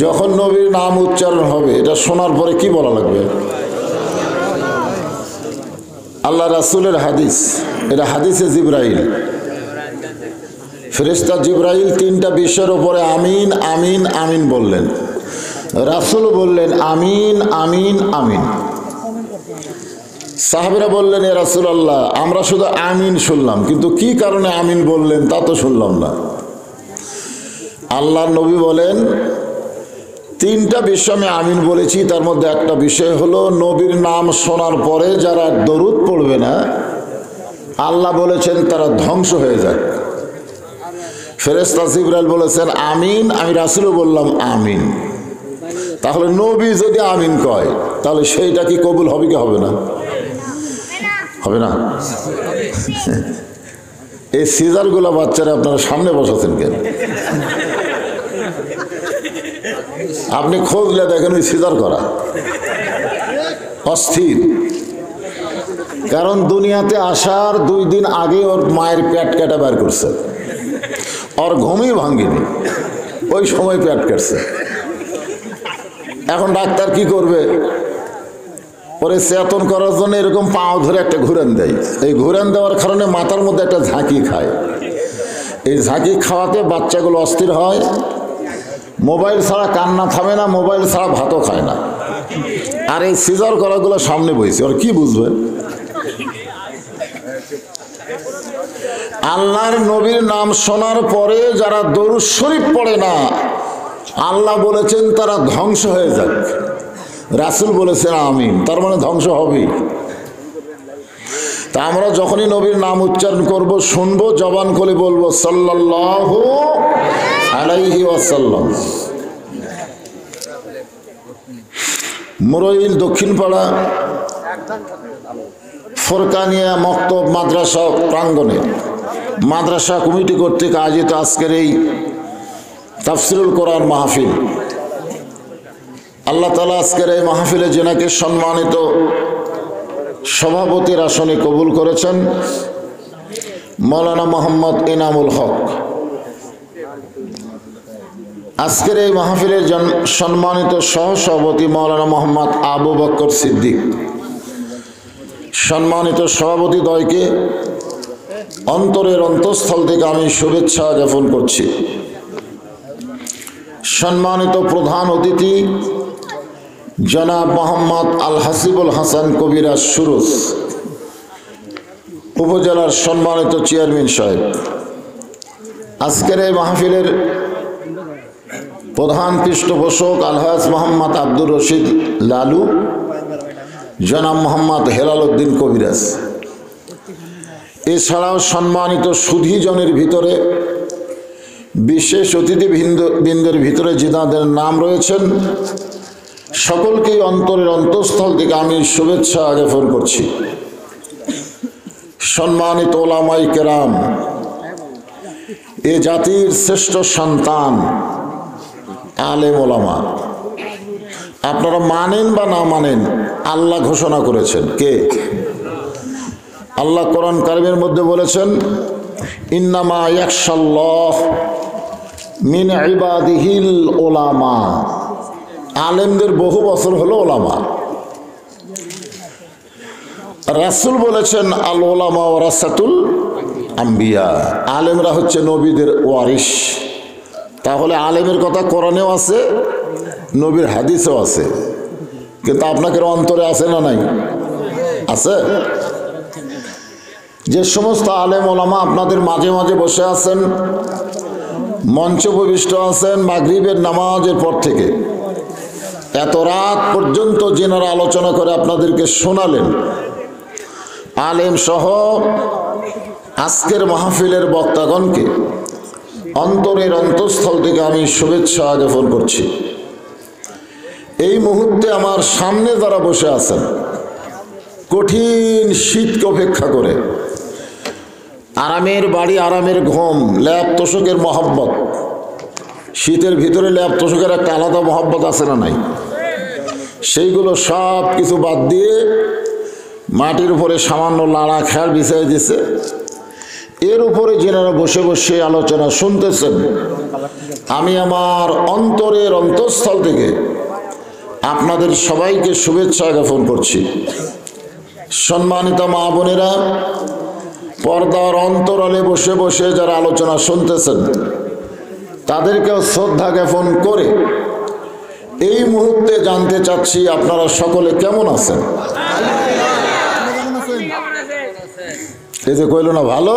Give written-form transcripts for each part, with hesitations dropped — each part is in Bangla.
যখন নবীর নাম উচ্চারণ হবে এটা শোনার পরে কি বলা লাগবে? আল্লাহ রাসূলের হাদিস, এটা হাদিসে জিবরাইল, ফেরেশতা জিবরাইল তিনটা বিষয়ের উপরে আমিন আমিন আমিন বললেন। রাসূল বললেন আমিন আমিন আমিন। সাহাবীরা বললেন ইয়া রাসূলুল্লাহ, আমরা শুধু আমিন শুনলাম, কিন্তু কি কারণে আমিন বললেন তা তো শুনলাম না। আল্লাহর নবী বলেন তিনটা বিষয় আমি আমিন বলেছি, তার মধ্যে একটা বিষয় হলো নবীর নাম শোনার পরে যারা দরুদ পড়বে না, আল্লাহ বলেছেন তারা ধ্বংস হয়ে যাক। ফেরেশতা জিবরাইল বলেছেন আমিন, আমি রাসূলও বললাম আমিন। তাহলে নবী যদি আমিন কয় তাহলে সেইটা কি কবুল হবে কি হবে না? হবে না? এই সিজারগুলো বাচ্চারা আপনারা সামনে বসাচ্ছেন কেন? আপনি খোঁজলে দেখেন ওই সিজার করা অস্থির। কারণ দুনিয়াতে আসার 2 দিন আগে ওর মায়ের পেট কেটে বের করছে, ওর ঘুমই ভাঙ্গিনি, ওই সময় পেট কাটছে। এখন ডাক্তার কি করবে? পরে চেতন করার জন্য এরকম পাও ধরে একটা ঘুরান দেয়। এই ঘুরান দেওয়ার কারণে মাথার মধ্যে একটা ঝাঁকি খায়। এই ঝাঁকি খাওয়াতে বাচ্চাগুলো অস্থির হয়, মোবাইল ছাড়া কান্না থামে না, মোবাইল ছাড়া ভাতও খায় না। আর এই সিজার করাগুলো সামনে বইছে, ওর কি বুঝবে? আল্লাহর নবীর নাম শোনার পরে যারা দরুদ শরীফ পড়ে না, আল্লাহ বলেছেন তারা ধ্বংস হয়ে যাক। রাসূল বলেছেন আমিন, তার মানে ধ্বংস হবেই। তা আমরা যখনই নবীর নাম উচ্চারণ করব, শুনবো, জবান খুলে বলবো সাল্লাল্লাহু আলাইহি ওয়াসাল্লাম। মুরইল দক্ষিণপাড়া ফোরকানিয়া মক্তব মাদ্রাসা প্রাঙ্গণে মাদ্রাসা কমিটি কর্তৃক আয়োজিত আজকের এই তাফসিরুল কোরআন মাহফিল, আল্লাহ তাআলা আজকের এই মাহফিলে যেনাকে সম্মানিত সভাপতির আসনে কবুল করেছেন, মাওলানা মোহাম্মদ ইনামুল হক। আজকের এই মাহফিলের সম্মানিত সহসভাপতি মাওলানা মোহাম্মদ আবু বকর সিদ্দিক। সম্মানিত সভাপতি দ্বয়কে অন্তরের অন্তঃস্থল থেকে আমি শুভেচ্ছা জ্ঞাপন করছি। সম্মানিত প্রধান অতিথি জনাব মোহাম্মদ আল হাসিবুল হাসান কবিরাজ সুরুজ, উপজেলার সম্মানিত চেয়ারম্যান সাহেব। আজকের এই মাহফিলের প্রধান পৃষ্ঠপোষক আলহাজ মোহাম্মদ আব্দুর রশিদ লালু, জনাব মোহাম্মদ হেলাল উদ্দিন কবিরাজ। এছাড়াও সম্মানিত সুধীজনের ভিতরে বিশেষ অতিথিবৃন্দের ভিতরে যিনাদের নাম রয়েছেন, সকলকেই অন্তরের অন্তঃস্থল থেকে আমি শুভেচ্ছা জ্ঞাপন করছি। সম্মানিত ওলামায়ে কেরাম, এ জাতির শ্রেষ্ঠ সন্তান আলেম ওলামা, আপনারা মানেন বা না মানেন, আল্লাহ ঘোষণা করেছেন। কে? আল্লাহ কোরআন কারিমের মধ্যে বলেছেন ইন্নামা ইয়াখশাল্লাহ মিন ইবাদিহিল ওলামা। আলেমদের বহু বছর হলো ওলামা। রাসূল বলেছেন আল ওলামা ওয়ারাসাতুল আম্বিয়া, আলেমরা হচ্ছে নবীদের ওয়ারিস। তাহলে আলেমের কথা কোরআনেও আছে, নবীর হাদিসেও আছে, কিন্তু আপনাদের অন্তরে আছে না নাই? আছে। যে সমস্ত আলেম ওলামা আপনাদের মাঝে মাঝে বসে আছেন, মঞ্চ উপবিষ্ট আছেন, মাগরিবের নামাজের পর থেকে এত রাত পর্যন্ত যেনারা আলোচনা করে আপনাদেরকে শোনালেন, আলেম সহ আজকের মাহফিলের বক্তাগণকে অন্তরের অন্তঃস্থল থেকে আমি শুভেচ্ছা জ্ঞাপন করছি। এই মুহূর্তে আমার সামনে যারা বসে আছেন, কঠিন শীতকে উপেক্ষা করে আরামের বাড়ি, আরামের ঘুম, ল্যাব তোষকের মহব্বত, শীতের ভিতরে ল্যাব তোষকের একটা আলাদা মহব্বত আছে না নাই? সেইগুলো সব কিছু বাদ দিয়ে মাটির উপরে সামান্য লাড়া খেয়াল বিছিয়ে দিছে। এর উপরে যেনারা বসে বসে আলোচনা শুনতেছেন, আমি আমার অন্তরের অন্তঃস্থল থেকে আপনাদের সবাইকে শুভেচ্ছা জ্ঞাপন করছি। সম্মানিত মা বোনেরা, পর্দার অন্তরালে বসে বসে যারা আলোচনা শুনতেছেন তাদেরকেও শ্রদ্ধা জ্ঞাপন করে এই মুহূর্তে জানতে চাচ্ছি আপনারা সকলে কেমন আছেন। এই যে কইল না ভালো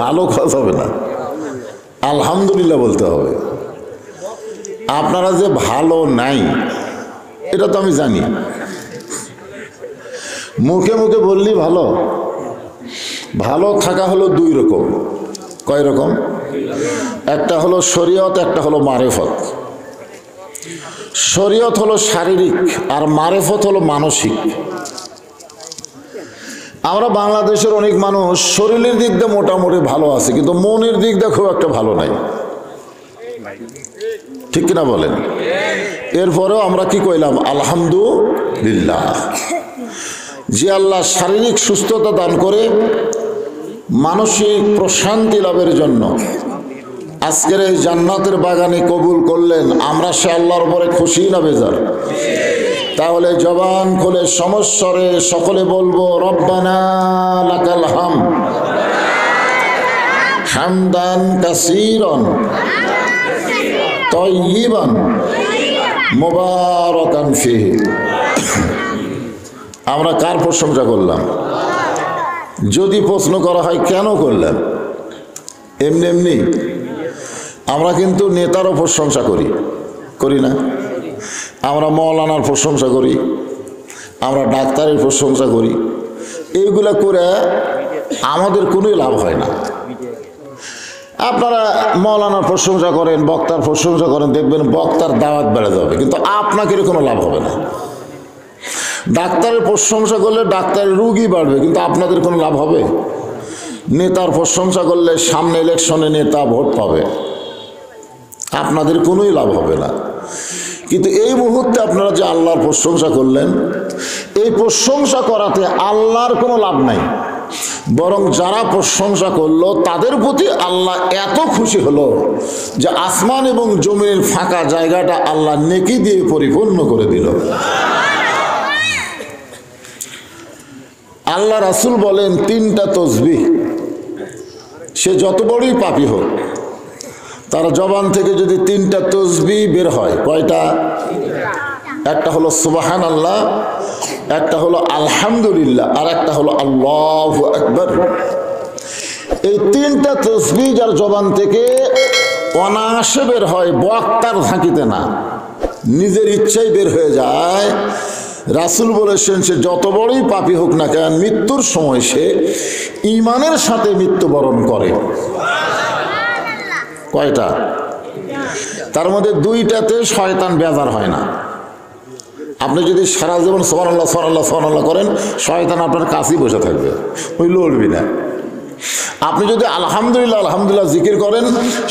ভালো কথা হবে না, আলহামদুলিল্লাহ বলতে হবে। আপনারা যে ভালো নাই এটা তো আমি জানি, মুখে মুখে বললেই ভালো। ভালো থাকা হলো দুই রকম। কয় রকম? একটা হলো শরীয়ত, একটা হলো মারেফত। শরীয়ত হলো শারীরিক আর মারেফত হলো মানসিক। আমরা বাংলাদেশের অনেক মানুষ শরীরের দিক দিয়ে মোটামুটি ভালো আছে, কিন্তু মনের দিক দিয়ে খুব একটা ভালো নাই, ঠিক কিনা বলেন? এরপরেও আমরা কি কইলাম? আলহামদুলিল্লাহ। যে আল্লাহ শারীরিক সুস্থতা দান করে মানসিক প্রশান্তি লাভের জন্য আজকের এই জান্নাতের বাগানে কবুল করলেন, আমরা সে আল্লাহর উপরে খুশি না বেজার? তাহলে জবান খুলে সমস্বরে সকলে বলবো রব্বানা লাকাল হামদ হামদান কাসীরান তাইয়িবান মুবারাকান ফিহি। আমরা কার প্রশংসা করলাম? যদি প্রশ্ন করা হয় কেন করলাম, এমনি এমনি আমরা কিন্তু নেতারও প্রশংসা করি, করি না? আমরা মৌলানার প্রশংসা করি, আমরা ডাক্তারের প্রশংসা করি। এইগুলা করে আমাদের কোনোই লাভ হয় না। আপনারা মৌলানার প্রশংসা করেন, বক্তার প্রশংসা করেন, দেখবেন বক্তার দাওয়াত বেড়ে যাবে, কিন্তু আপনাকে কোনো লাভ হবে না। ডাক্তারের প্রশংসা করলে ডাক্তারের রুগী বাড়বে, কিন্তু আপনাদের কোনো লাভ হবে? নেতার প্রশংসা করলে সামনে ইলেকশনে নেতা ভোট পাবে, আপনাদের কোনোই লাভ হবে না। কিন্তু এই মুহূর্তে আপনারা যে আল্লাহর প্রশংসা করলেন, এই প্রশংসা করাতে আল্লাহর কোনো লাভ নাই, বরং যারা প্রশংসা করলো তাদের প্রতি আল্লাহ এত খুশি হলো যে আসমান এবং জমিনের ফাঁকা জায়গাটা আল্লাহ নেকি দিয়ে পরিপূর্ণ করে দিল। আল্লাহ রাসূল বলেন, তিনটা তসবিহ সে যত বড়ই পাপী হোক, তার জবান থেকে যদি তিনটা তসবিহ বের হয়, কয়টা? একটা হলো সুবহানাল্লাহ, একটা হলো আলহামদুলিল্লাহ, আর একটা হলো আল্লাহু আকবার। এই তিনটা তসবিহ যার জবান থেকে অনায়াসে বের হয়, বক্তার ঝাঁকিতে না, নিজের ইচ্ছাই বের হয়ে যায়, রাসূল বলেছেন সে যত বড়ই পাপী হোক না কেন, মৃত্যুর সময় সে ঈমানের সাথে মৃত্যুবরণ করে। কয়টা? তার মধ্যে দুইটাতে শয়তান বেজার হয় না। আপনি যদি সারা জীবন সুবহানাল্লাহ সুবহানাল্লাহ সুবহানাল্লাহ করেন, শয়তান আপনার কাছেই বসে থাকবে, ওই লড়বি না। আপনি যদি আলহামদুলিল্লাহ আলহামদুলিল্লাহ জিকির করেন,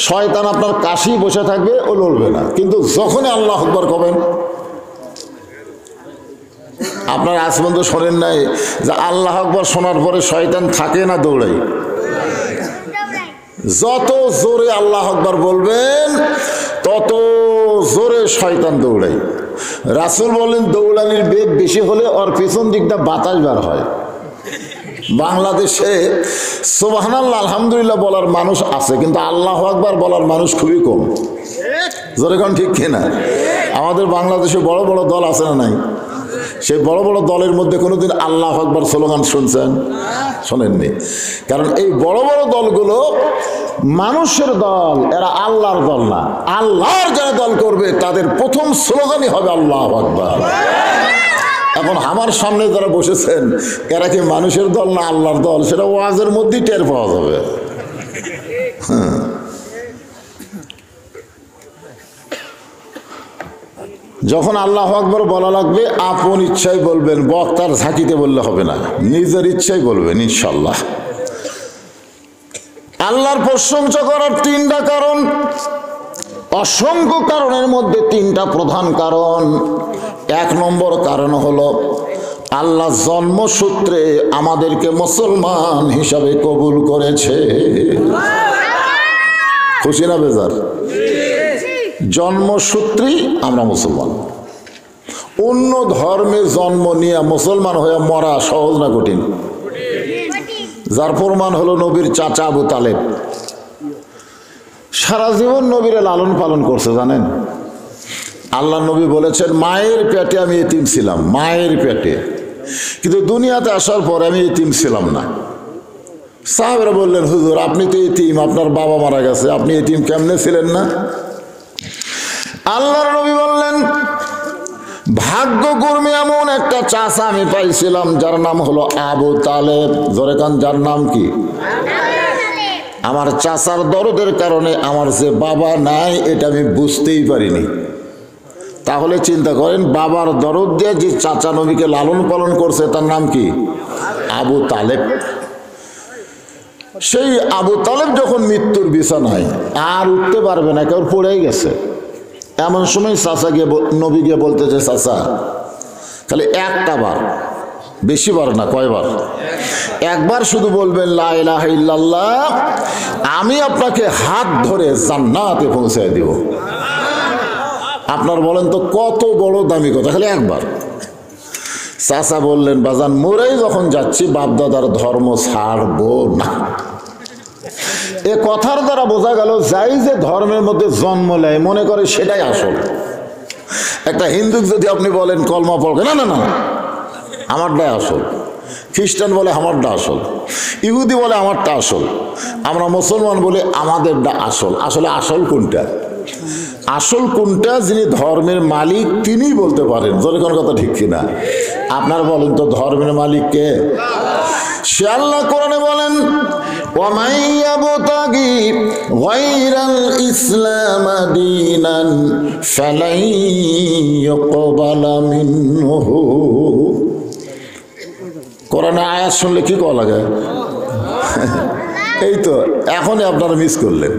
শয়তান আপনার কাছেই বসে থাকবে, ও লড়বে না। কিন্তু যখনই আল্লাহু আকবার কবেন, আপনার আজ পর্যন্ত শোনেন নাই যে আল্লাহু আকবার শোনার পরে শয়তান থাকে না দৌড়াই? যত জোরে আল্লাহু আকবার বলবেন তত জোরে শয়তান দৌড়াই। রাসূল বলেন দৌড়ানির বেগ বেশি হলে ওর পেছন দিকটা বাতাস বার হয়। বাংলাদেশে সুবহানাল্লাহ আলহামদুলিল্লাহ বলার মানুষ আছে, কিন্তু আল্লাহু আকবার বলার মানুষ খুবই কম। জোরে কোন ঠিক কিনা? আমাদের বাংলাদেশে বড় বড় দল আছে না নাই? সেই বড় বড় দলের মধ্যে কোনোদিন আল্লাহু আকবার স্লোগান শুনছেন? শোনেননি। কারণ এই বড় বড় দলগুলো মানুষের দল, এরা আল্লাহর দল না। আল্লাহর যারা দল করবে তাদের প্রথম স্লোগানই হবে আল্লাহু আকবার। এখন আমার সামনে যারা বসেছেন এরা কি মানুষের দল না আল্লাহর দল, সেটা ওয়াজের মধ্যেই টের পাওয়া যাবে। হ্যাঁ, যখন আল্লাহু আকবার বলা লাগবে আপন ইচ্ছাই বলবেন, বক্তার ঝাঁকিতে বললে হবে না, নিজের ইচ্ছাই বলবেন ইনশাল্লাহ। আল্লাহর প্রশংসা করার তিনটা কারণ, অসংখ্য কারণের মধ্যে তিনটা প্রধান কারণ। এক নম্বর কারণ হলো আল্লাহ জন্মসূত্রে আমাদেরকে মুসলমান হিসাবে কবুল করেছে। খুশি না বেজার? জন্মসূত্রেই আমরা মুসলমান। অন্য ধর্মে জন্ম নিয়ে মুসলমান হয়ে মরা সহজ না কঠিন? যার প্রমাণ হলো নবীর চাচা আবু তালেব। সারা জীবন নবীরে লালন পালন করছে জানেন। আল্লাহ নবী বলেছেন মায়ের পেটে আমি এতিম ছিলাম, মায়ের পেটে, কিন্তু দুনিয়াতে আসার পরে আমি এতিম ছিলাম না। সাহাবেরা বললেন হুজুর আপনি তো এতিম, আপনার বাবা মারা গেছে, আপনি এতিম কেমনে ছিলেন না? আল্লাহর নবী বললেন ভাগ্য কর্মে এমন একটা চাচা আমি পাইছিলাম যার নাম হলো আবু তালেব। জোরে কান, যার নাম কি? আমার চাচার দরদের কারণে আমার যে বাবা নাই এটা আমি বুঝতেই পারিনি। তাহলে চিন্তা করেন, বাবার দরদ দিয়ে যে চাচা নবীকে লালন পালন করছে তার নাম কি? আবু তালেব। সেই আবু তালেব যখন মৃত্যুর বিছানায় আর উঠতে পারবে না, কেউ পড়েই গেছে, এমন সময় চাচা গিয়ে নবী গিয়ে বলতেছে চাচা খালি একটা বার, বেশি বার না, কয়বার? একবার শুধু বলবেন লা ইলাহা ইল্লাল্লাহ, আমি আপনাকে হাত ধরে জান্নাতে পৌঁছায় দিব। আপনার বলেন তো কত বড় দামি কথা, খালি একবার। চাচা বললেন বাজান মরেই যখন যাচ্ছি বাপদাদার ধর্ম ছাড়বো না। এ কথার দ্বারা বোঝা গেল যাই যে ধর্মের মধ্যে জন্ম নেয় মনে করে সেটাই আসল। একটা হিন্দু যদি আপনি বলেন কলমা পড়বে, না না না আমারটাই আসল, খ্রিস্টান বলে আমারটা আসল, ইহুদি বলে আমারটা আসল, আমরা মুসলমান বলে আমাদেরটা আসল। আসলে আসল কোনটা? আসল কোনটা যিনি ধর্মের মালিক তিনিই বলতে পারেন। জোরে কোন কথা ঠিক কিনা? আপনার বলেন তো ধর্মের মালিক কে? সে আল্লাহ কোরআনে বলেন ওয়ামান ইয়াবতাগি গায়রাল ইসলাম দীনান ফালাই ইউকবালা মিনহু। কোরআনে আয়াত শুনলে কি করা লাগে? এই তো এখনই আপনারা মিস করলেন।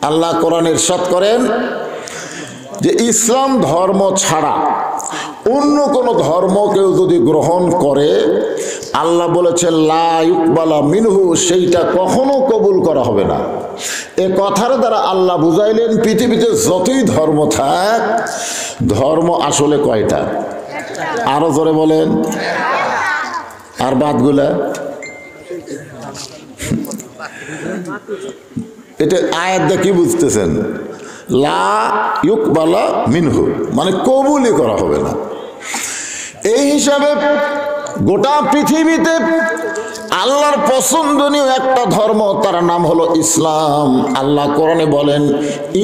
আল্লাহ কোরআনে ইরশাদ করেন যে ইসলাম ধর্ম ছাড়া অন্য কোন ধর্ম কেউ যদি গ্রহণ করে আল্লাহ বলেছেন লা ইউকবালা মিনহু, সেইটা কখনো কবুল করা হবে না। এ কথার দ্বারা আল্লাহ বুঝাইলেন পৃথিবীতে যতই ধর্ম থাক, ধর্ম আসলে কয়টা? আরো জোরে বলেন। আর বাদগুলা? এটা আয়াত দিয়ে কি বুঝতেছেন? লা ইউকবালা মিনহু মানে কবুলই করা হবে না। এই হিসাবে গোটা পৃথিবীতে আল্লাহর পছন্দনীয় একটা ধর্ম, তার নাম হলো ইসলাম। আল্লাহ কোরআনে বলেন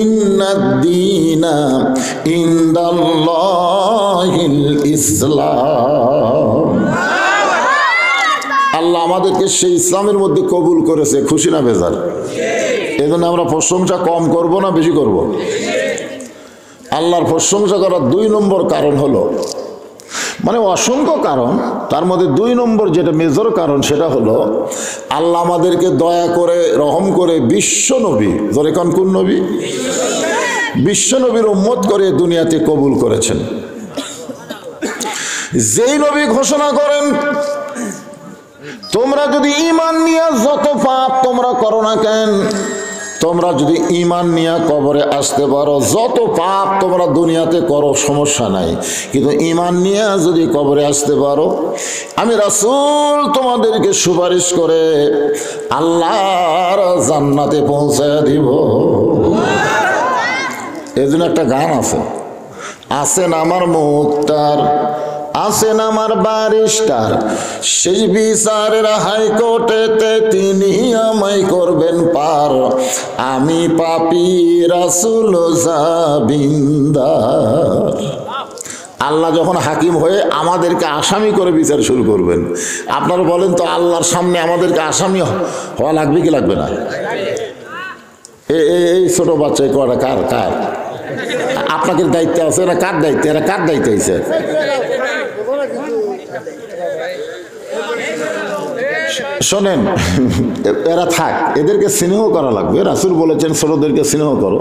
ইন্নাদ-দীনা ইনদাল্লাহিল ইসলাম। আল্লাহ আমাদেরকে সেই ইসলামের মধ্যে কবুল করেছে। খুশি না বেজার? এই জন্য আমরা প্রশংসা কম করব না বেশি করব? আল্লাহর প্রশংসা করার 2 নম্বর কারণ হলো, মানে অসংখ্য কারণ, তার মধ্যে 2 নম্বর যেটা মেজর কারণ সেটা হলো আল্লাহ আমাদেরকে দয়া করে রহম করে বিশ্ব নবী, ধরে কোন নবী? বিশ্ব নবীর উম্মত করে দুনিয়াতে কবুল করেছেন। যেই নবী ঘোষণা করেন তোমরা যদি ঈমান নিয়ে যত পাপ তোমরা করো না কেন, তোমরা যদি ঈমান নিয়ে কবরে আসতে পারো, যত পাপ তোমরা দুনিয়াতে করো সমস্যা নাই, কিন্তু ঈমান নিয়ে যদি কবরে আসতে পারো আমি রাসূল তোমাদেরকে সুপারিশ করে আল্লাহর জান্নাতে পৌঁছায় দিব। এজন্য একটা গান আছে, আছেন আমার মুক্তার, আছেন আমার ব্যারিস্টার, সেই বিচারের হাইকোর্টেতে তিনি আমায় করবেন পার, আমি পাপী রাসূল জাবিন্দার। আল্লাহ যখন হাকিম হয়ে আমাদেরকে আসামি করে বিচার শুরু করবেন, আপনারা বলেন তো আল্লাহর সামনে আমাদেরকে আসামি হওয়া লাগবে কি লাগবে না? এই ছোট বাচ্চা করা কার কার আপনাকে দায়িত্ব আছে? এরা কার দায়িত্ব? এরা কার দায়িত্ব হয়েছে? শোনেন, এরা থাক, এদেরকে স্নেহ করা লাগবে। রাসূল বলেছেন ছোটদেরকে স্নেহ করো,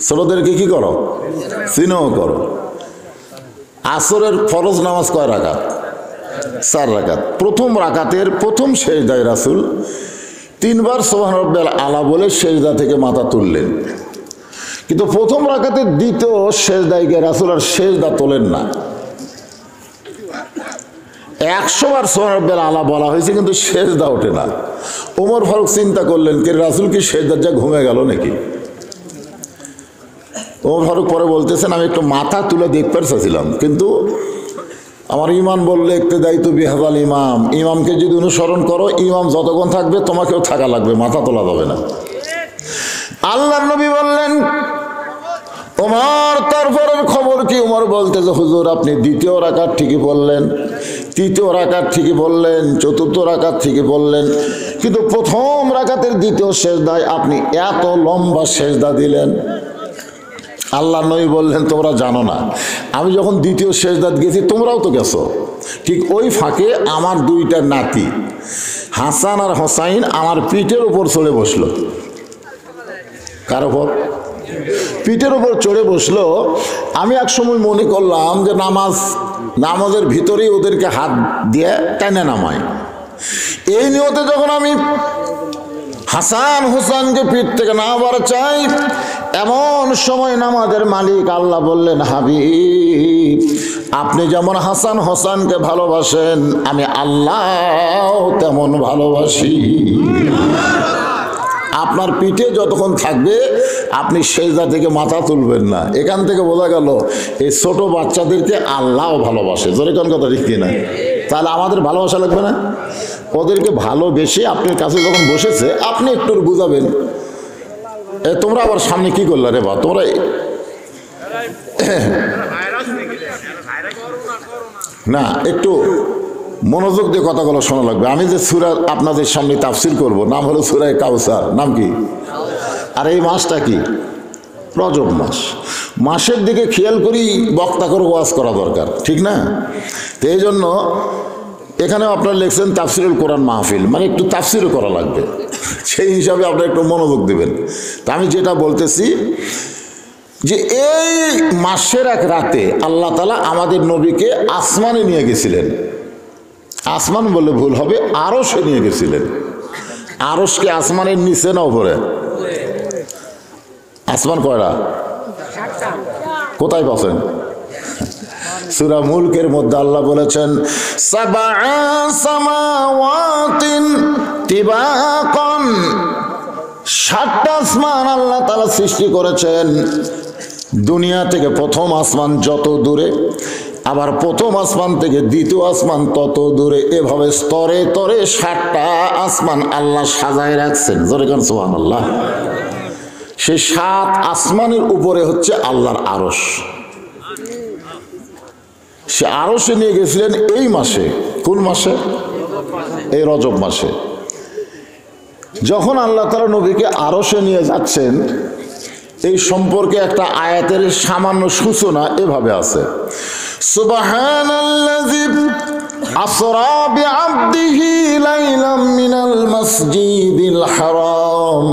ছোটদেরকে কি করো? স্নেহ করো। আসরের ফরজ নামাজ কয় রাকাত? 4 রাকাত। প্রথম রাকাতের প্রথম সেজদায় রাসূল 3 বার সুবহান রাব্বিয়াল আলা বলে সেজদা থেকে মাথা তুললেন, কিন্তু প্রথম রাকাতের দ্বিতীয় সেজদায় গিয়ে রাসূল আর সেজদা তোলেন না। 100 বার সুবহান রাব্বিয়াল আলা বলা হয়েছে, কিন্তু সেজদা ওঠে না। ওমর ফারুক চিন্তা করলেন, কে রাসূল কি সেজদার যা ঘুমে গেল নাকি? ওমর ফারুক পরে বলতেছেন, আমি একটু মাথা তুলে দেখতে চাইছিলাম, কিন্তু আমার ইমান বললে একটু দায়িত্ব বিহাজাল ইমাম, ইমামকে যদি অনুসরণ করো, ইমাম যতক্ষণ থাকবে তোমাকেও থাকা লাগবে, মাথা তোলা যাবে না। আল্লাহর নবী বললেন, ওমর তারপরের খবর কি? ওমর বলতেছে, হুজুর আপনি দ্বিতীয় রাকাত ঠিকই বললেন, তৃতীয় রাকাত ঠিকই বললেন, চতুর্থ রাকাত ঠিকই বললেন, কিন্তু প্রথম রাকাতের দ্বিতীয় সেজদায় আপনি এত লম্বা সেজদা দিলেন। আল্লাহ নবী বললেন, তোমরা জানো না, আমি যখন দ্বিতীয় সেজদাত গেছি তোমরাও তো গেছো, ঠিক ওই ফাঁকে আমার 2টা নাতি হাসান আর হোসাইন আমার পিঠের উপর চড়ে বসলো। কার উপর? পিঠের উপর চড়ে বসলো। আমি এক সময় মনে করলাম যে নামাজের ভিতরেই ওদেরকে হাত দিয়ে টেনে নামায়। এই নিয়তে যখন আমি হাসান হোসেনকে পিঠ থেকে নামাবার চাই, এমন সময় নামাজের মালিক আল্লাহ বললেন, হাবিব আপনি যেমন হাসান হোসেনকে ভালোবাসেন, আমি আল্লাহ তেমন ভালোবাসি। আপনার পিঠে যতক্ষণ থাকবে আপনি সেজদা থেকে মাথা তুলবেন না। এখান থেকে বোঝা গেল এই ছোট বাচ্চাদেরকে আল্লাহও ভালোবাসে। জোরে কোন কথা ঠিক কিনা? তাহলে আমাদের ভালোবাসা লাগবে না? ওদেরকে ভালোবেসে আপনার কাছে যখন বসেছে আপনি একটু বুঝাবেন, তোমরা আবার সামনে কি করলে রে বা, তোমরা না একটু মনোযোগ দিয়ে কথাগুলো শোনা লাগবে। আমি যে সূরা আপনাদের সামনে তাফসীর করব, নাম হলো সূরা কাউসার। নাম কি? আর এই মাসটা কি? রজব মাস। মাসের দিকে খেয়াল করি বক্তা করে ওয়াজ করা দরকার, ঠিক না? তো এই জন্য এখানেও আপনারা লিখছেন তাফসীরুল কোরআন মাহফিল, মানে একটু তাফসীরও করা লাগবে, সেই হিসাবে আপনারা একটু মনোযোগ দেবেন। তা আমি যেটা বলতেছি যে এই মাসের এক রাতে আল্লাহ তাআলা আমাদের নবীকে আসমানে নিয়ে গেছিলেন। আসমান বললে ভুল হবে, আরশে নিয়ে গেছিলেন। আরশ কি আসমানের নিচে না উপরে? আসমান কয়টা? কোথায় পাচ্ছেন? সূরা মুলকের মধ্যে আল্লাহ বলেছেন, সাবআ সামাওয়াতিন তিবাকান, 7টা আসমান আল্লাহ তাআলা সৃষ্টি করেছেন। দুনিয়া থেকে প্রথম আসমান যত দূরে, আবার প্রথম আসমান থেকে দ্বিতীয় আসমান তত দূরে, এভাবে স্তরে তরে 7টা আসমান আল্লাহ সাজায় রাখছেন। জোরে কান সুবহানাল্লাহ। সেই 7 আসমানের উপরে হচ্ছে আল্লাহর আরশ। সে আরশে নিয়ে গেছিলেন এই মাসে। কোন মাসে? এই রজব মাসে। যখন আল্লাহ তাআলা নবীকে আরশে নিয়ে যাচ্ছেন, এই সম্পর্কে একটা আয়াতের সামান্য সূচনা এভাবে আছে, সুবহানাল্লাযী আসরা বিআবদিহি লাইলাম মিনাল মাসজিদিল হারাম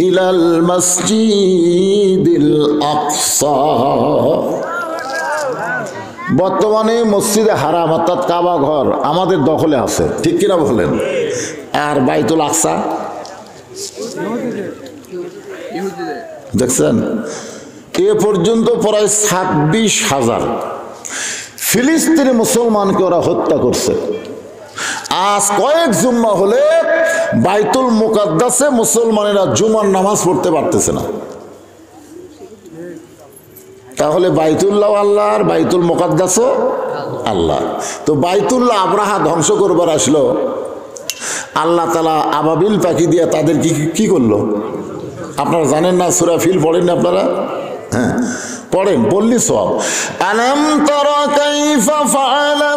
ইলাল মাসজিদিল আকসা। বর্তমানে মসজিদে হারাম অর্থাৎ কাবা ঘর আমাদের দখলে আছে, ঠিক কিনা বলেন? আর বাইতুল আকসা দেখছেন, এ পর্যন্ত প্রায় 26,000 ফিলিস্তিনি মুসলমানকে ওরা হত্যা করছে। আজ কয়েক জুম্মা হলে বাইতুল মুকাদ্দাসে মুসলমানেরা জুমার নামাজ পড়তে পারতেছে না। তাহলে বাইতুল্লাহ আল্লাহ আর বাইতুল মুকাদ্দাসও আল্লাহ। তো বাইতুল্লাহ আব্রাহা ধ্বংস করবার আসলো, আল্লাহ তাআলা আবাবিল পাখি দিয়ে তাদের কি করলো আপনারা জানেন না? সূরা ফিল পড়েন না আপনারা? হ্যাঁ পড়েন, বললি সব। আলাম তারা কাইফা ফাআলা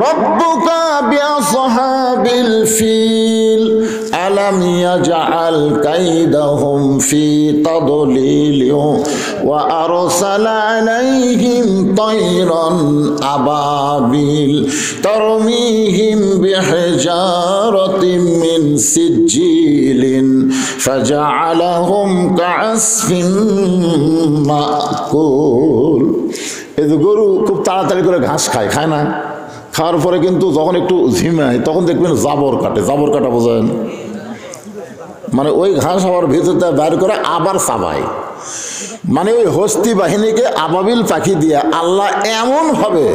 রাব্বুকা বিআসহাবিল ফিল আলাম ইয়াজআল কাইদাহুম ফি তাদলিল ওয়া আরসালা আলাইহিম তায়রান আবাবিল তারমিহিম বিহিজারাতিন মিন সিজিলিন ফাজআলাহুম কাআসফিন মাকুল। এই গরু খুব তাড়াতাড়ি করে ঘাস খায়, খায় না? খাওয়ার পরে কিন্তু যখন একটু ঝিমায় তখন দেখবেন জাবর কাটে। জাবর কাটা বোঝেন? মানে ওই ঘাস আবার ভিতরটা বাইর করে আবার চাবায়। মানে ওই হস্তি বাহিনীকে আবাবিল পাখি দিয়ে আল্লাহ এমন ভাবে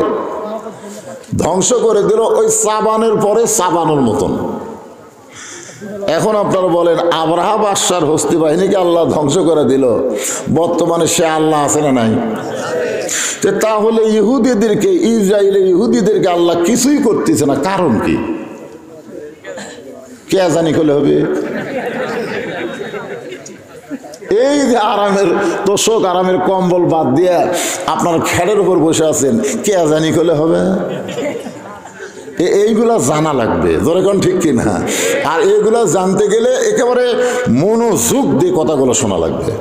ধ্বংস করে দিল, ওই চাবানের পরে চাবানোর মতন। এখন আপনারা বলেন, আবরাহা বাদশার হস্তি বাহিনীকে আল্লাহ ধ্বংস করে দিল, বর্তমানে সে আল্লাহ আছে না নাই? তাহলে ইহুদিদেরকে, ইসরায়েলের ইহুদিদেরকে আল্লাহ কিছুই করতেছে না, কারণ কি? কে জানি করলে হবে? এই যে আরামের তোষক, আরামের কম্বল বাদ দিয়ে আপনার খেড়ের উপর বসে আছেন, কে জানি করলে হবে? এইগুলা জানা লাগবে, যেরকম ঠিক কিনা? আর এইগুলা জানতে গেলে একেবারে মনোযোগ দিয়ে কথাগুলো শোনা লাগবে,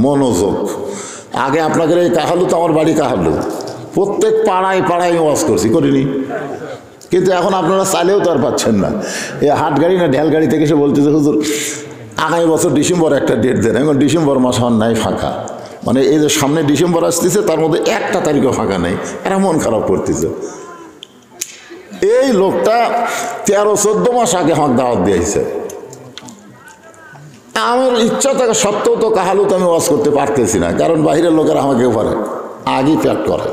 মনোযোগ। আগে আপনাদের এই কাহালু, তো আমার বাড়ি কাহালু, প্রত্যেক পাড়ায় পাড়ায় ওয়াজ করছি, করিনি? কিন্তু এখন আপনারা চাইলেও তো আর পাচ্ছেন না। এই হাট গাড়ি না ঢেল গাড়ি থেকে এসে বলতেছে, হুজুর আগামী বছর ডিসেম্বর একটা ডেট দেন। এখন ডিসেম্বর মাস হওয়ার নাই ফাঁকা, মানে এই যে সামনে ডিসেম্বর আসতেছে তার মধ্যে একটা তারিখও ফাঁকা নেই, এরা মন খারাপ করতেছে। এই লোকটা 13-14 মাস আগে আমাকে দাওয়াত দিয়েছে। আমার ইচ্ছা থাকা সত্ত্বেও তো কাহালুতে আমি ওয়াজ করতে পারতেছি না, কারণ বাইরের লোকেরা আমাকেও পারে, আগেই প্যাক করে।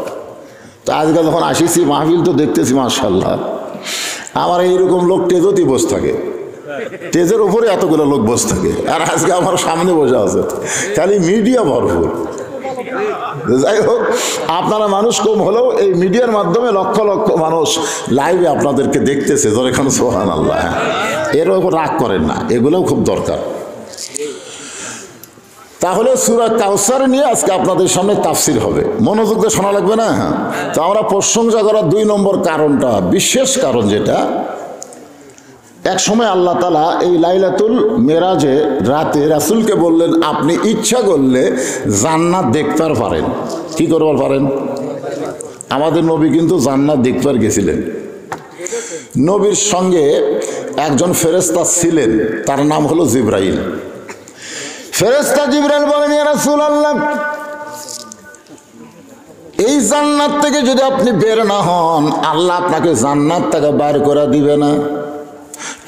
তো আজকে যখন আসিছি মাহফিল তো দেখতেছি মাশাআল্লাহ, আমার এইরকম লোক টেজতেই বসে থাকে, টেজের উপরে এতগুলো লোক বসে থাকে, আর আজকে আমার সামনে বসে আছে, খালি মিডিয়া ভরপুর। যাই হোক, আপনারা মানুষ কম হলেও এই মিডিয়ার মাধ্যমে লক্ষ লক্ষ মানুষ লাইভে আপনাদেরকে দেখতেছে, যখন সুবহানাল্লাহ। এর উপর রাগ করেন না, এগুলোও খুব দরকার। তাহলে সূরা কাউসার নিয়ে আজকে আপনাদের সামনে তাফসির হবে, মনোযোগ দিয়ে শোনা লাগবে না? তো আমরা প্রশংসা করার 2 নম্বর কারণটা, বিশেষ কারণ যেটা, এক সময় আল্লাহ তাআলা এই লাইলাতুল মেরাজে রাতে রাসূলকে বললেন, আপনি ইচ্ছা করলে জান্নাত দেখতে পারেন। কি করবার পারেন? আমাদের নবী কিন্তু জান্নাত দেখতে গেছিলেন। নবীর সঙ্গে একজন ফেরেশতা ছিলেন, তার নাম হলো জিবরাইল। ফেরেশতা জিবরাইল বলেন, ইয়া রাসূলুল্লাহ, এই জান্নাত থেকে যদি আপনি বের না হন, আল্লাহ আপনাকে জান্নাত থেকে বের করে দিবে না।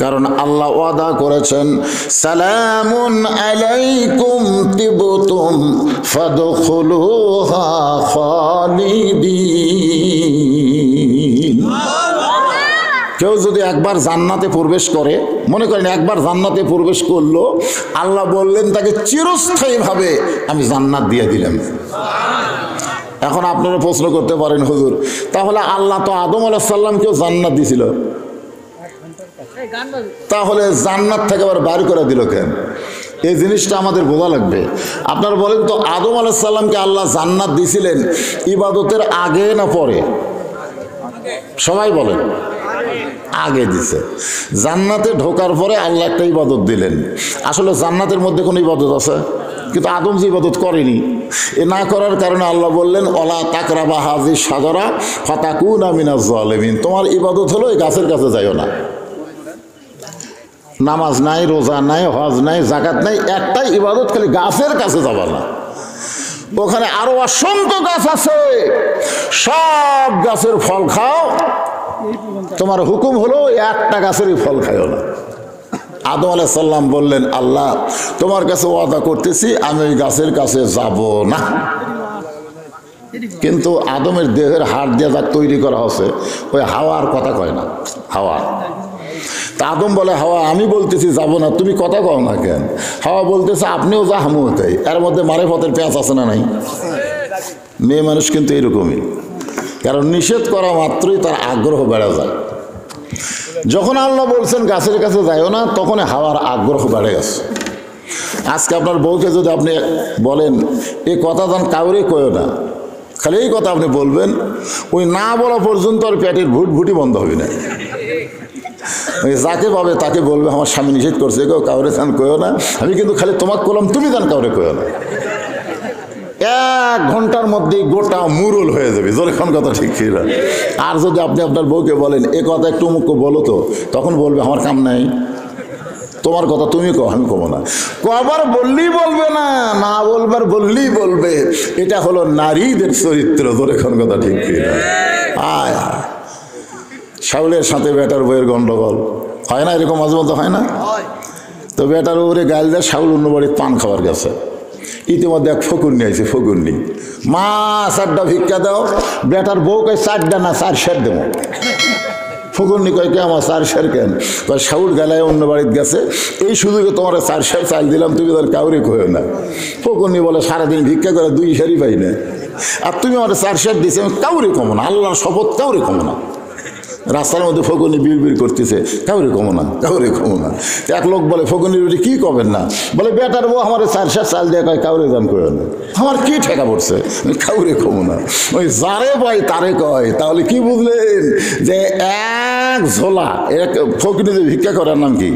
কারণ আল্লাহ ওয়াদা করেছেন, সালামুন আলাইকুম তিবতুম ফাদখুলুহা খালিদিন। কেউ যদি একবার জান্নাতে প্রবেশ করে, মনে করেন একবার জান্নাতে প্রবেশ করলো, আল্লাহ বললেন তাকে চিরস্থায়ীভাবে আমি জান্নাত দিয়ে দিলাম। এখন আপনারা প্রশ্ন করতে পারেন, হুজুর তাহলে আল্লাহ তো আদম আলাইহিস সালামকেও জান্নাত দিয়েছিল, তাহলে জান্নাত থেকে আবার বাইর করে দিল কেন? এই জিনিসটা আমাদের বোঝা লাগবে। আপনারা বলেন তো, আদম আলাইহিস সালামকে আল্লাহ জান্নাত দিয়েছিলেন ইবাদতের আগে না পরে? সবাই বলেন আগে দিছে। জান্নাতে ঢোকার পরে আল্লাহ একটা ইবাদত দিলেন। আসলে জান্নাতের মধ্যে কোনো ইবাদত আছে? কিন্তু আদম যে ইবাদত করেনি, এ না করার কারণে আল্লাহ বললেন, ওয়ালা তাকরাবা হাযিহিশ শাজারা ফাতাকুনা মিনাজ জালিমিন। তোমার ইবাদত হলো এই গাছের কাছে যাইও না। নামাজ নাই, রোজা নাই, হজ নাই, যাকাত নাই, একটাই ইবাদত, খালি গাছের কাছে যাবা না। ওখানে আরো অসংখ্য গাছ আছে, সব গাছের ফল খাও, তোমার হুকুম হলো একটা গাছেরই ফল খাইও না। আদম আলাইহিস সালাম বললেন, আল্লাহ তোমার কাছে ওয়াদা করতেছি আমি ওই গাছের কাছে যাব না। কিন্তু আদমের দেহের হাড় দিয়ে যা তৈরি করা হচ্ছে, ওই হাওয়ার কথা কয় না, হাওয়া। তা আদম বলে, হাওয়া আমি বলতেছি যাব না, তুমি কথা কও না কেন? হাওয়া বলতেছে, আপনিও যা আমিও তাই। এর মধ্যে মারেফতের পেঁচ আছে না নাই? মেয়ে মানুষ কিন্তু এরকমই, কারণ নিষেধ করা মাত্রই তার আগ্রহ বেড়ে যায়। যখন আল্লাহ বলছেন গাছের কাছে যাইও না, তখন হাওয়ার আগ্রহ বেড়ে গেছে। আজকে আপনার বউকে যদি আপনি বলেন এই কথা দান কাউরে কয়ও না, খালি এই কথা আপনি বলবেন, ওই না বলা পর্যন্ত আর পেটের ভুটভুটি বন্ধ হবে না। যাকে পাবে তাকে বলবে, আমার স্বামী নিষেধ করছে, কেউ কাউরে দান কয়ও না, আমি কিন্তু খালি তোমাকে করলাম, তুমি দান কাউরে কয়ও না। 1 ঘন্টার মধ্যেই গোটা মুরুল হয়ে যাবে, যখন কথা ঠিক ছিল। আর যদি আপনি আপনার বউকে বলেন এ কথা একটু মুখ বলো তো, তখন বলবে আমার কাম নাই। তোমার কথা তুমি কও, আমি কব না। কবার বললেই বলবে না, না বলবার বললেই বলবে। এটা হলো নারীদের চরিত্র। তোর এখন কথা ঠিক কি না? আয় শাউলের সাথে বেটার বইয়ের গন্ডগোল হয় না? এরকম মাঝে মধ্যে হয় না? তো বেটার উপরে গাল দেয়, শাউল অন্য বাড়ির পান খাবার গেছে। ইতিমধ্যে এক ফকুন্নি আইছে, ফকুন্নি মা 4টা ভিক্ষা দাও। বেটার বউ কয় 4টা না 4 সের দেবো। ফকুন্নি কয় কে আমার 4 সের কেন? কয় শাউল গেলায় অন্য বাড়িতে গেছে, এই সুযোগে তোমার 4 সের চাল দিলাম, তুমি তার কাউরে কয়ো না। ফকুন্নি বলে সারাদিন ভিক্ষা করে 2 সেরই পাই না, আর তুমি আমার 4 সের দিয়েছে, আমি কাউরে কমো না, আল্লাহর শপথ কাউরে কমো না। রাস্তার মধ্যে ফকুনি বিড় করতেছে, কাউরে কমো না, কাউরে কমো না। এক লোক বলে ফকুনির বেটি কি করবেন না? বলে বেটার বউ আমার 4 সের চাল দিয়ে কয় কাউরে দান করে না, আমার কি ঠেকা পড়ছে, কাউরে কমো না। ওই যারে পাই তারে কয়। তাহলে কি বুঝলেন যে এক ঝোলা ফকুনি যে ভিক্ষা করার নাম কি?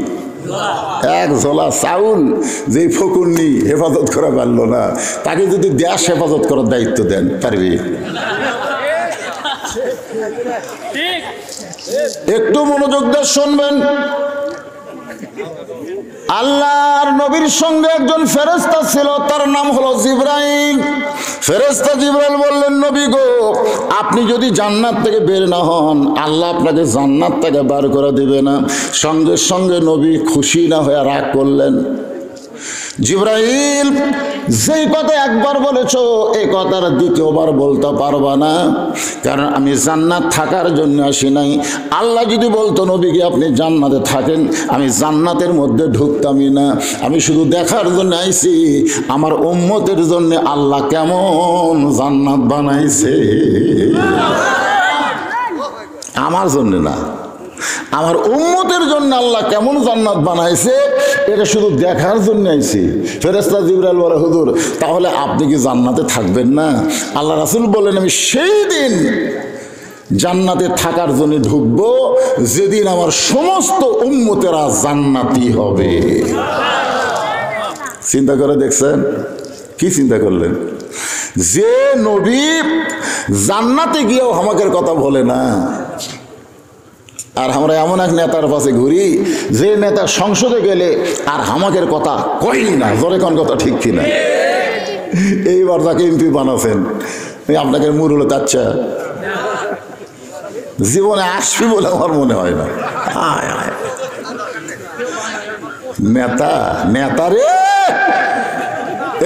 এক ঝোলা চাউল যে ফকুন্নি হেফাজত করা পারলো না, তাকে যদি দেশ হেফাজত করার দায়িত্ব দেন, পারবে? একটু মনোযোগ দিয়ে শুনবেন। আল্লাহর নবীর সঙ্গে একজন ফেরেশতা ছিল, তার নাম হলো জিবরাইল। ফেরেশতা জিবরাইল বললেন, নবী গো, আপনি যদি জান্নাত থেকে বের না হন, আল্লাহ আপনাকে জান্নাত থেকে বার করে দিবে না। সঙ্গে সঙ্গে নবী খুশি না হয়ে রাগ করলেন। জিবরাইল, যেই কথা একবার বলেছো এই কথার দ্বিতীয়বার বলতে পারবা না, কারণ আমি জান্নাত থাকার জন্য আসি নাই। আল্লাহ যদি বলতো নবীকে আপনি জান্নাতে থাকেন, আমি জান্নাতের মধ্যে ঢুকতামই না। আমি শুধু দেখার জন্য আইছি আমার উম্মতের জন্য আল্লাহ কেমন জান্নাত বানাইছে। আমার জন্য না, আমার উম্মতের জন্য আল্লাহ কেমন জান্নাত বানাইছে এটা শুধু দেখার জন্য আইছি। ফেরেশতা জিবরাইল বলে, হুজুর তাহলে আপনি কি জান্নাতে থাকবেন না? আল্লাহ রাসূল বলেন, আমি সেই দিন জান্নাতে থাকার জন্য ঢুকবো যেদিন আমার সমস্ত উম্মতেরা জান্নাতি হবে। চিন্তা করে দেখছেন? কি চিন্তা করলেন? যে নবী জান্নাতে গিয়েও হামাকের কথা বলে না, আর আমরা এমন এক নেতার পাশে ঘুরি যে নেতা সংসদে গেলে আর হামাকের কথা কই না। জোরে কোন কথা ঠিক কিনা? এইবার তাকে এমপি বানাচ্ছেন, আপনাকে মুরুল তাচ্ছা জীবনে আসবি বলে আমার মনে হয় না। নেতা নেতা রে,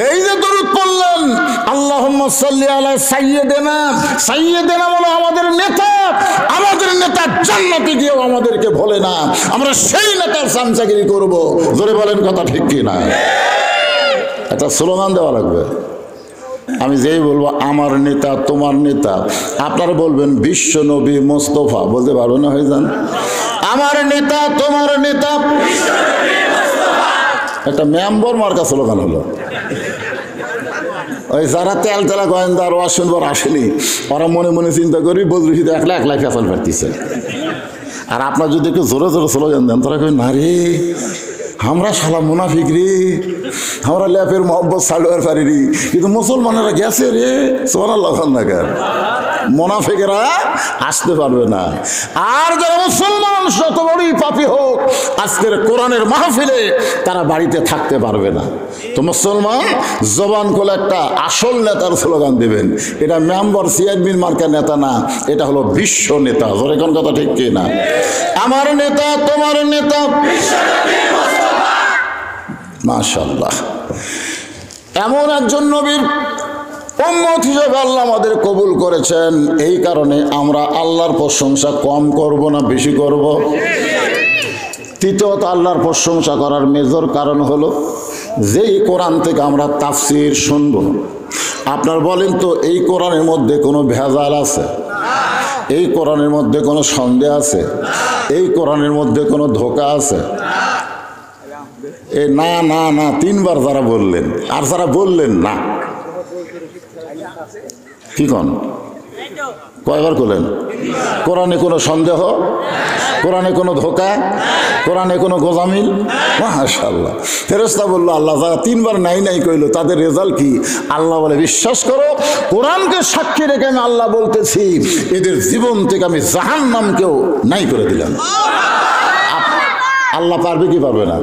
এই যে দরুদ পড়লেন, আল্লাহুম্মা সাল্লি আলা সাইয়্যিদিনা, সাইয়্যিদিনা বলো আমাদের নেতা। আমাদের নেতা জান্নাতে গিয়েও আমাদেরকে ভোলে না, আমরা সেই নেতার চামচাগিরি করব। জোরে বলেন কথা ঠিক কি না? একটা স্লোগান দেওয়া লাগবে। আমি যেই বলবো আমার নেতা তোমার নেতা, আপনারা বলবেন বিশ্ব নবী মোস্তফা, বলতে পারবো না? হয়ে যান আমার নেতা তোমার নেতা। একটা মেম্বর মার্কা স্লোগান হলো। ওই যারা তেল তেলা গোয়েন্দা আর ওয়াজ শুনবার আসেনি, ওরা মনে মনে চিন্তা করি বদরুশিদ একলা একলাই ফেসাল ফাটতেছে। আর আপনার যদি একটু জোরে জোরে স্লোগান দেন, তারা কই না রে আমরা শালা মুনাফিক রে, আমরা ল্যাপের মহব্বত সালোয়ার পারি রে, কিন্তু মুসলমানেরা গেছে রে। সুবহানাল্লাহ না কেন? মুনাফিকেরা আসতে পারবে না। আর যারা মুসলমান যত বড়ই পাপী হোক, আজকের কোরআনের মাহফিলে তারা বাড়িতে থাকতে পারবে না। তো মুসলমান জবান খুলে একটা আসল নেতার স্লোগান দেবেন। এটা মেম্বার চেয়ারম্যান মার্কা নেতা না, এটা হলো বিশ্ব নেতা। জোরে কোন কথা ঠিক কি না? আমার নেতা তোমার নেতা। মাশাআল্লাহ, এমন একজন নবীর উম্মত হিসেবে আল্লাহ আমাদের কবুল করেছেন। এই কারণে আমরা আল্লাহর প্রশংসা কম করব না বেশি করব? তৃতীয়ত আল্লাহর প্রশংসা করার মেজর কারণ হলো যেই কোরআন থেকে আমরা তাফসীর শুনব, আপনার বলেন তো এই কোরআনের মধ্যে কোনো ভেজাল আছে? এই কোরআনের মধ্যে কোনো সন্দেহ আছে? এই কোরআনের মধ্যে কোনো ধোঁকা আছে? এ না না না, 3 বার যারা বললেন, আর যারা বললেন না কি কন? কয়বার করলেন? কোরআনে কোনো সন্দেহ, কোরআনে কোনো ধোঁকা, কোরআনে কোনো গোজামিল। মাশাআল্লাহ। ফেরেশতা বলল আল্লাহ যারা 3 বার নাই নাই কইল তাদের রেজাল্ট কি? আল্লাহ বলে বিশ্বাস করো, কোরআনকে সাক্ষী রেখে আমি আল্লাহ বলতেছি এদের জীবন থেকে আমি জাহান্নামকেও নাই করে দিলাম। আল্লাহ পারবে কি পারবে না?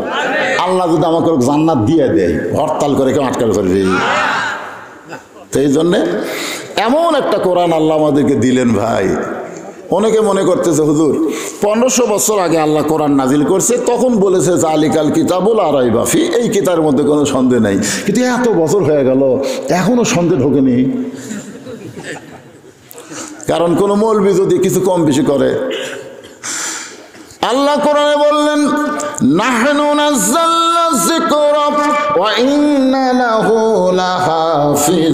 আল্লাহ যদি আমাকে জান্নাত দিয়ে দেয়, হরতাল করে কেউ আটকাল করবে? তো এই জন্যে এমন একটা কোরআন আল্লাহ আমাদেরকে দিলেন ভাই। অনেকে মনে করতেছে হুজুর 1500 বছর আগে আল্লাহ কোরআন নাজিল করছে, তখন বলেছে জালিকাল কিতাবুল লা রাইবা ফি, এই কিতাবের মধ্যে কোনো সন্দেহ নাই। কিন্তু এত বছর হয়ে গেল এখনো সন্দেহ ঢোকেনি। কারণ কোন মৌলবি যদি কিছু কম বেশি করে, আল্লাহ কোরআনে বললেন নাহনু নাযালনা যিকরা ওয়া ইন্না লাহু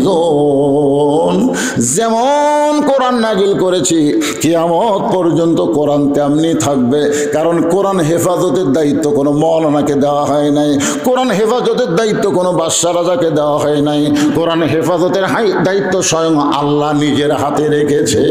লাহাফিজুন। যেমন কোরআন নাজিল করেছি কিয়ামত পর্যন্ত কোরআন তেমনি থাকবে। কারণ কোরআন হেফাজতের দায়িত্ব কোনো মাওলানাকে দেওয়া হয় নাই, কোরআন হেফাজতের দায়িত্ব কোনো বাদশা রাজাকে দেওয়া হয় নাই, কোরআন হেফাজতের দায়িত্ব স্বয়ং আল্লাহ নিজের হাতে রেখেছে।